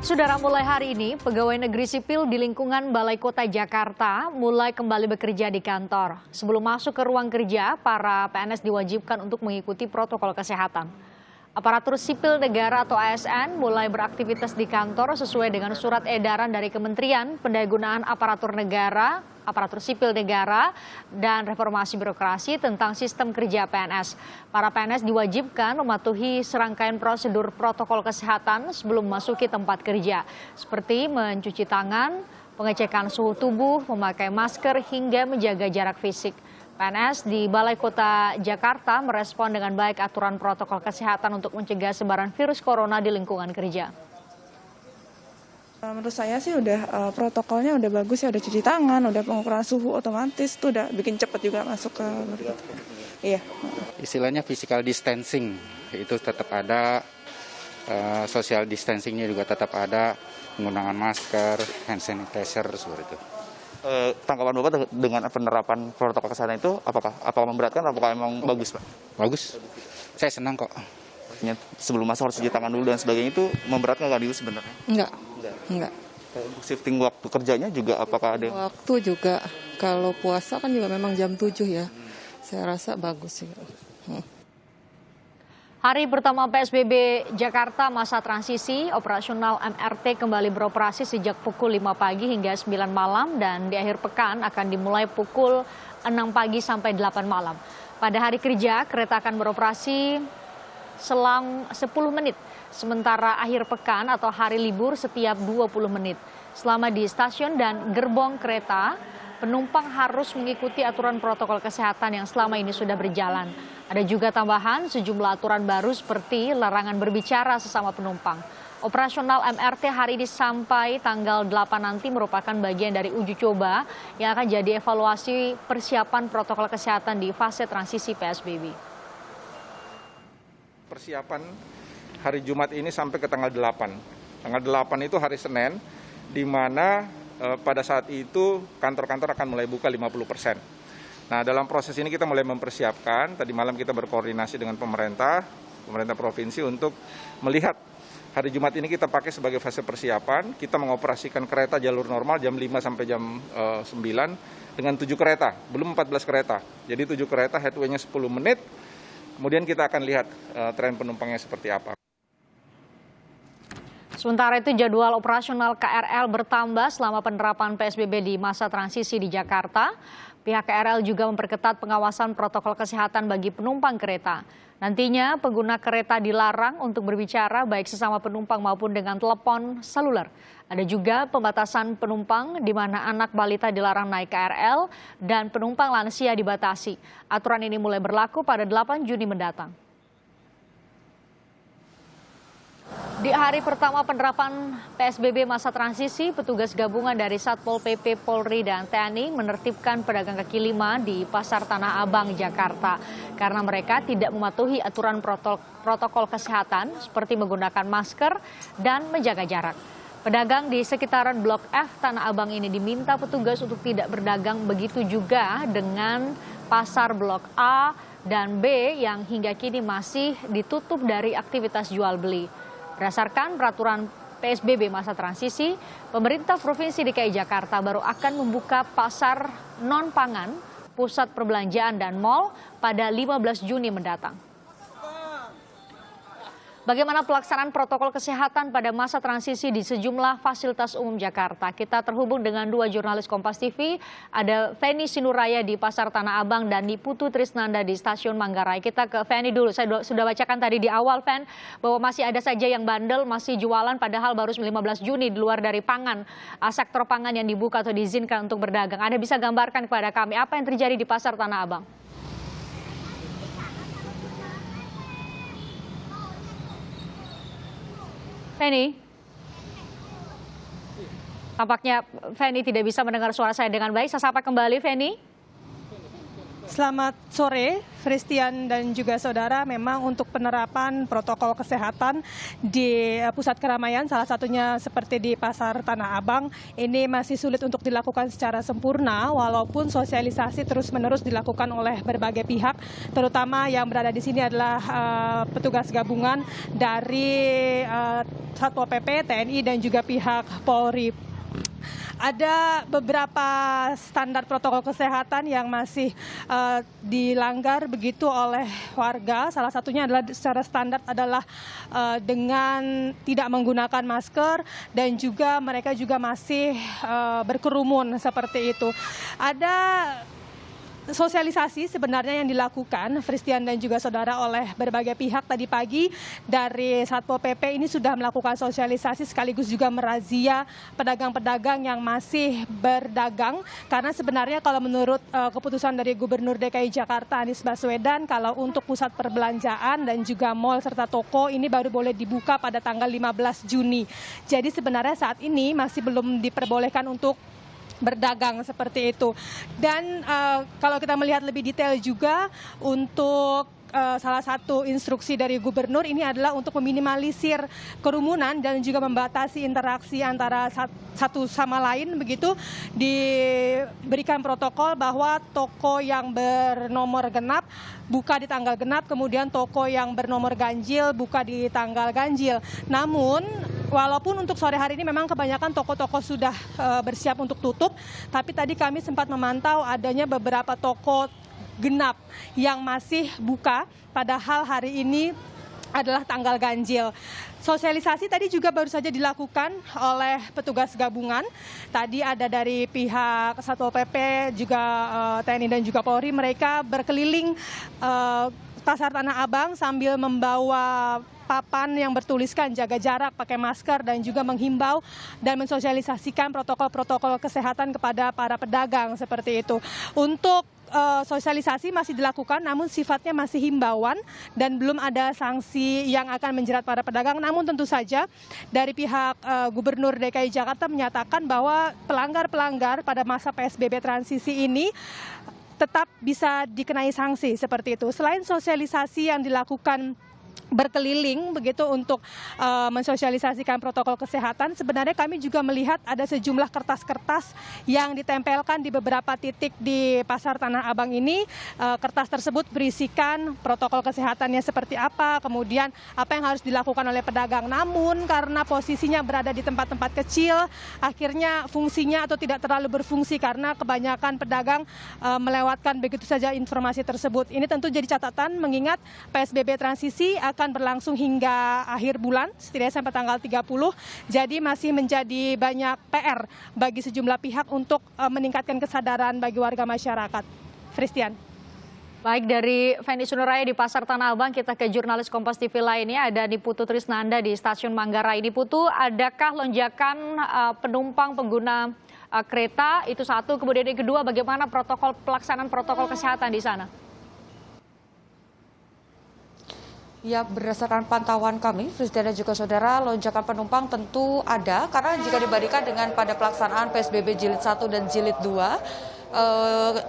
Saudara, mulai hari ini, pegawai negeri sipil di lingkungan Balai Kota Jakarta mulai kembali bekerja di kantor. Sebelum masuk ke ruang kerja, para PNS diwajibkan untuk mengikuti protokol kesehatan. Aparatur sipil negara atau ASN mulai beraktivitas di kantor sesuai dengan surat edaran dari Kementerian Pendayagunaan Aparatur Sipil Negara, dan Reformasi Birokrasi tentang sistem kerja PNS. Para PNS diwajibkan mematuhi serangkaian prosedur protokol kesehatan sebelum memasuki tempat kerja, seperti mencuci tangan, pengecekan suhu tubuh, memakai masker, hingga menjaga jarak fisik. PNS di Balai Kota Jakarta merespon dengan baik aturan protokol kesehatan untuk mencegah sebaran virus corona di lingkungan kerja. Menurut saya sih udah protokolnya udah bagus ya, udah cuci tangan, udah pengukuran suhu otomatis, tuh udah bikin cepat juga masuk ke iya. Istilahnya physical distancing itu tetap ada, social distancingnya juga tetap ada, penggunaan masker, hand sanitizer seperti itu. Tanggapan Bapak dengan penerapan protokol kesehatan itu apakah memberatkan, apakah emang bagus, Pak? Bagus, saya senang kok. Sebelum masuk harus cuci tangan dulu dan sebagainya, itu memberatkan nggak itu sebenarnya? Enggak. Shifting waktu kerjanya juga apakah ada? Waktu juga, kalau puasa kan juga memang jam 7 ya. Saya rasa bagus sih. Hari pertama PSBB Jakarta masa transisi, operasional MRT kembali beroperasi sejak pukul 5 pagi hingga 9 malam dan di akhir pekan akan dimulai pukul 6 pagi sampai 8 malam. Pada hari kerja, kereta akan beroperasi selang 10 menit, sementara akhir pekan atau hari libur setiap 20 menit. Selama di stasiun dan gerbong kereta, penumpang harus mengikuti aturan protokol kesehatan yang selama ini sudah berjalan. Ada juga tambahan sejumlah aturan baru seperti larangan berbicara sesama penumpang. Operasional MRT hari ini sampai tanggal 8 nanti merupakan bagian dari uji coba yang akan jadi evaluasi persiapan protokol kesehatan di fase transisi PSBB. Persiapan hari Jumat ini sampai ke tanggal 8. Tanggal 8 itu hari Senin, di mana pada saat itu kantor-kantor akan mulai buka 50%. Nah, dalam proses ini kita mulai mempersiapkan. Tadi malam kita berkoordinasi dengan pemerintah provinsi untuk melihat hari Jumat ini kita pakai sebagai fase persiapan. Kita mengoperasikan kereta jalur normal jam 5 sampai jam 9 dengan 7 kereta, belum 14 kereta. Jadi 7 kereta, headway-nya 10 menit. Kemudian kita akan lihat tren penumpangnya seperti apa. Sementara itu jadwal operasional KRL bertambah selama penerapan PSBB di masa transisi di Jakarta. Pihak KRL juga memperketat pengawasan protokol kesehatan bagi penumpang kereta. Nantinya pengguna kereta dilarang untuk berbicara baik sesama penumpang maupun dengan telepon seluler. Ada juga pembatasan penumpang di mana anak balita dilarang naik KRL dan penumpang lansia dibatasi. Aturan ini mulai berlaku pada 8 Juni mendatang. Di hari pertama penerapan PSBB masa transisi, petugas gabungan dari Satpol PP, Polri, dan TNI menertibkan pedagang kaki lima di Pasar Tanah Abang, Jakarta. Karena mereka tidak mematuhi aturan protokol kesehatan seperti menggunakan masker dan menjaga jarak. Pedagang di sekitaran Blok F Tanah Abang ini diminta petugas untuk tidak berdagang, begitu juga dengan pasar Blok A dan B yang hingga kini masih ditutup dari aktivitas jual beli. Berdasarkan peraturan PSBB masa transisi, pemerintah Provinsi DKI Jakarta baru akan membuka pasar non-pangan, pusat perbelanjaan dan mal pada 15 Juni mendatang. Bagaimana pelaksanaan protokol kesehatan pada masa transisi di sejumlah fasilitas umum Jakarta? Kita terhubung dengan dua jurnalis Kompas TV, ada Feni Sinuraya di Pasar Tanah Abang dan Putu Trisnanda di Stasiun Manggarai. Kita ke Feni dulu, saya sudah bacakan tadi di awal, Fen, bahwa masih ada saja yang bandel, masih jualan padahal baru 15 Juni di luar dari pangan, sektor pangan yang dibuka atau diizinkan untuk berdagang. Anda bisa gambarkan kepada kami apa yang terjadi di Pasar Tanah Abang? Feni, tampaknya Feni tidak bisa mendengar suara saya dengan baik. Saya sapa kembali, Feni. Selamat sore, Christian dan juga saudara. Memang untuk penerapan protokol kesehatan di pusat keramaian, salah satunya seperti di Pasar Tanah Abang, ini masih sulit untuk dilakukan secara sempurna, walaupun sosialisasi terus-menerus dilakukan oleh berbagai pihak, terutama yang berada di sini adalah petugas gabungan dari Satpol PP, TNI, dan juga pihak Polri. Ada beberapa standar protokol kesehatan yang masih dilanggar begitu oleh warga. Salah satunya adalah secara standar adalah dengan tidak menggunakan masker, dan juga mereka juga masih berkerumun seperti itu. Ada sosialisasi sebenarnya yang dilakukan, Christian dan juga saudara, oleh berbagai pihak. Tadi pagi dari Satpol PP ini sudah melakukan sosialisasi sekaligus juga merazia pedagang-pedagang yang masih berdagang. Karena sebenarnya kalau menurut keputusan dari Gubernur DKI Jakarta Anies Baswedan, kalau untuk pusat perbelanjaan dan juga mal serta toko ini baru boleh dibuka pada tanggal 15 Juni. Jadi sebenarnya saat ini masih belum diperbolehkan untuk berdagang seperti itu. Dan kalau kita melihat lebih detail juga, untuk salah satu instruksi dari gubernur ini adalah untuk meminimalisir kerumunan dan juga membatasi interaksi antara satu sama lain begitu. Diberikan protokol bahwa toko yang bernomor genap buka di tanggal genap, kemudian toko yang bernomor ganjil buka di tanggal ganjil. Namun walaupun untuk sore hari ini memang kebanyakan toko-toko sudah bersiap untuk tutup, tapi tadi kami sempat memantau adanya beberapa toko genap yang masih buka, padahal hari ini adalah tanggal ganjil. Sosialisasi tadi juga baru saja dilakukan oleh petugas gabungan. Tadi ada dari pihak Satpol PP, juga TNI dan juga Polri. Mereka berkeliling Pasar Tanah Abang sambil membawa papan yang bertuliskan jaga jarak, pakai masker, dan juga menghimbau dan mensosialisasikan protokol-protokol kesehatan kepada para pedagang seperti itu. Untuk sosialisasi masih dilakukan, namun sifatnya masih himbauan dan belum ada sanksi yang akan menjerat para pedagang. Namun tentu saja dari pihak Gubernur DKI Jakarta menyatakan bahwa pelanggar-pelanggar pada masa PSBB transisi ini tetap bisa dikenai sanksi seperti itu. Selain sosialisasi yang dilakukan berkeliling begitu untuk mensosialisasikan protokol kesehatan, sebenarnya kami juga melihat ada sejumlah kertas-kertas yang ditempelkan di beberapa titik di Pasar Tanah Abang ini. Kertas tersebut berisikan protokol kesehatannya seperti apa, kemudian apa yang harus dilakukan oleh pedagang. Namun karena posisinya berada di tempat-tempat kecil, akhirnya fungsinya atau tidak terlalu berfungsi karena kebanyakan pedagang melewatkan begitu saja informasi tersebut. Ini tentu jadi catatan mengingat PSBB transisi akan berlangsung hingga akhir bulan, setidaknya sampai tanggal 30. Jadi masih menjadi banyak PR bagi sejumlah pihak untuk meningkatkan kesadaran bagi warga masyarakat. Christian. Baik, dari Feni Sunuraya di Pasar Tanah Abang, kita ke jurnalis Kompas TV lainnya, ada Niputu Trisnanda di Stasiun Manggarai. Niputu, adakah lonjakan penumpang pengguna kereta? Itu satu. Kemudian yang kedua, bagaimana pelaksanaan protokol kesehatan di sana? Ya, berdasarkan pantauan kami, Christian dan juga saudara, lonjakan penumpang tentu ada, karena jika dibandingkan dengan pada pelaksanaan PSBB Jilid 1 dan Jilid 2,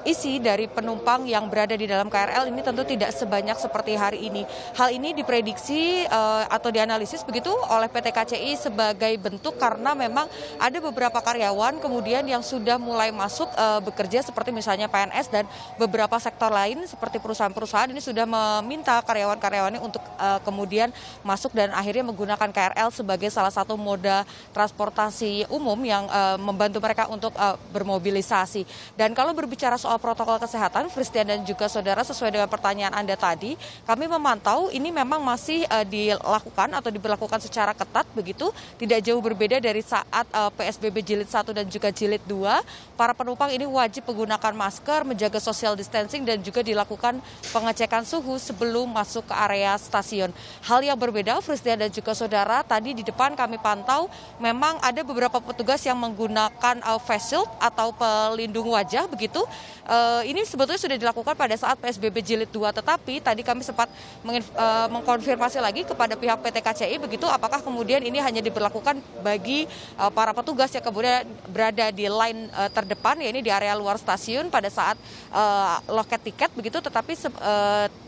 isi dari penumpang yang berada di dalam KRL ini tentu tidak sebanyak seperti hari ini. Hal ini diprediksi atau dianalisis begitu oleh PT KCI sebagai bentuk karena memang ada beberapa karyawan kemudian yang sudah mulai masuk bekerja, seperti misalnya PNS dan beberapa sektor lain seperti perusahaan-perusahaan ini sudah meminta karyawan-karyawannya untuk kemudian masuk dan akhirnya menggunakan KRL sebagai salah satu moda transportasi umum yang membantu mereka untuk bermobilisasi. Dan kalau berbicara soal protokol kesehatan, Christian dan juga saudara, sesuai dengan pertanyaan Anda tadi, kami memantau ini memang masih dilakukan atau diberlakukan secara ketat begitu, tidak jauh berbeda dari saat PSBB Jilid 1 dan juga Jilid 2. Para penumpang ini wajib menggunakan masker, menjaga social distancing, dan juga dilakukan pengecekan suhu sebelum masuk ke area stasiun. Hal yang berbeda, Christian dan juga saudara, tadi di depan kami pantau memang ada beberapa petugas yang menggunakan face shield atau pelindung wajah sebelumnya begitu. Ini sebetulnya sudah dilakukan pada saat PSBB Jilid 2, tetapi tadi kami sempat mengkonfirmasi lagi kepada pihak PT KCI begitu, apakah kemudian ini hanya diberlakukan bagi para petugas yang kemudian berada di line terdepan, ya ini di area luar stasiun pada saat loket tiket begitu, tetapi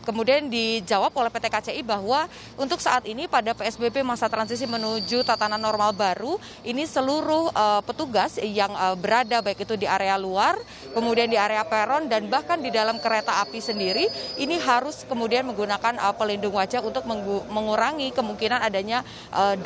kemudian dijawab oleh PT KCI bahwa untuk saat ini pada PSBB masa transisi menuju tatanan normal baru, ini seluruh petugas yang berada baik itu di area luar, kemudian di area peron dan bahkan di dalam kereta api sendiri, ini harus kemudian menggunakan pelindung wajah untuk mengurangi kemungkinan adanya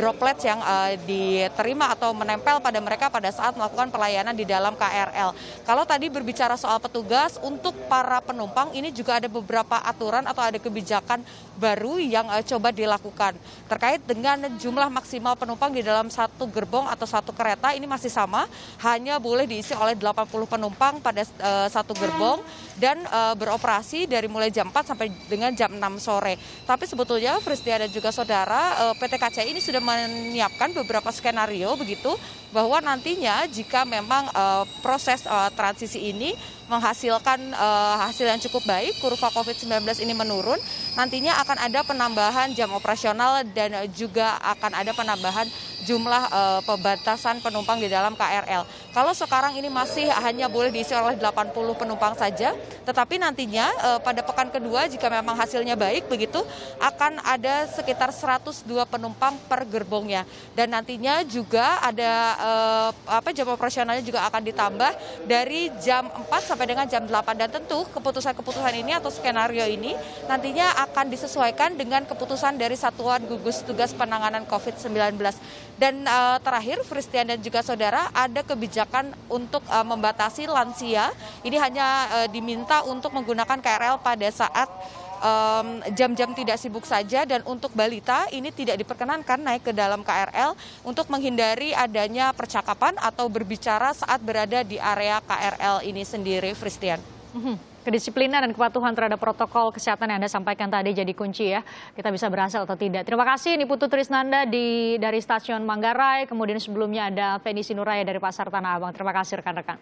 droplets yang diterima atau menempel pada mereka pada saat melakukan pelayanan di dalam KRL. Kalau tadi berbicara soal petugas, untuk para penumpang ini juga ada beberapa aturan atau ada kebijakan baru yang coba dilakukan terkait dengan jumlah maksimal penumpang di dalam satu gerbong atau satu kereta. Ini masih sama, hanya boleh diisi oleh 80 penumpang pada satu gerbong dan beroperasi dari mulai jam 4 sampai dengan jam 6 sore. Tapi sebetulnya Fristia dan juga saudara, PT KCI ini sudah menyiapkan beberapa skenario begitu, bahwa nantinya jika memang proses transisi ini menghasilkan hasil yang cukup baik, kurva COVID-19 ini menurun, nantinya akan ada penambahan jam operasional dan juga akan ada penambahan jumlah pembatasan penumpang di dalam KRL. Kalau sekarang ini masih hanya boleh diisi oleh 80 penumpang saja, tetapi nantinya pada pekan kedua jika memang hasilnya baik begitu, akan ada sekitar 102 penumpang per gerbongnya. Dan nantinya juga ada jam operasionalnya juga akan ditambah dari jam 4 sampai dengan jam 8, dan tentu keputusan-keputusan ini atau skenario ini nantinya akan disesuaikan dengan keputusan dari Satuan Gugus Tugas Penanganan COVID-19. Dan terakhir, Fristian dan juga saudara, ada kebijakan untuk membatasi lansia. Ini hanya diminta untuk menggunakan KRL pada saat jam-jam tidak sibuk saja, dan untuk balita ini tidak diperkenankan naik ke dalam KRL untuk menghindari adanya percakapan atau berbicara saat berada di area KRL ini sendiri, Fristian. Kedisiplinan dan kepatuhan terhadap protokol kesehatan yang Anda sampaikan tadi jadi kunci ya, kita bisa berhasil atau tidak. Terima kasih, ini Putu Trisnanda dari Stasiun Manggarai, kemudian sebelumnya ada Feni Sinuraya dari Pasar Tanah Abang. Terima kasih rekan-rekan.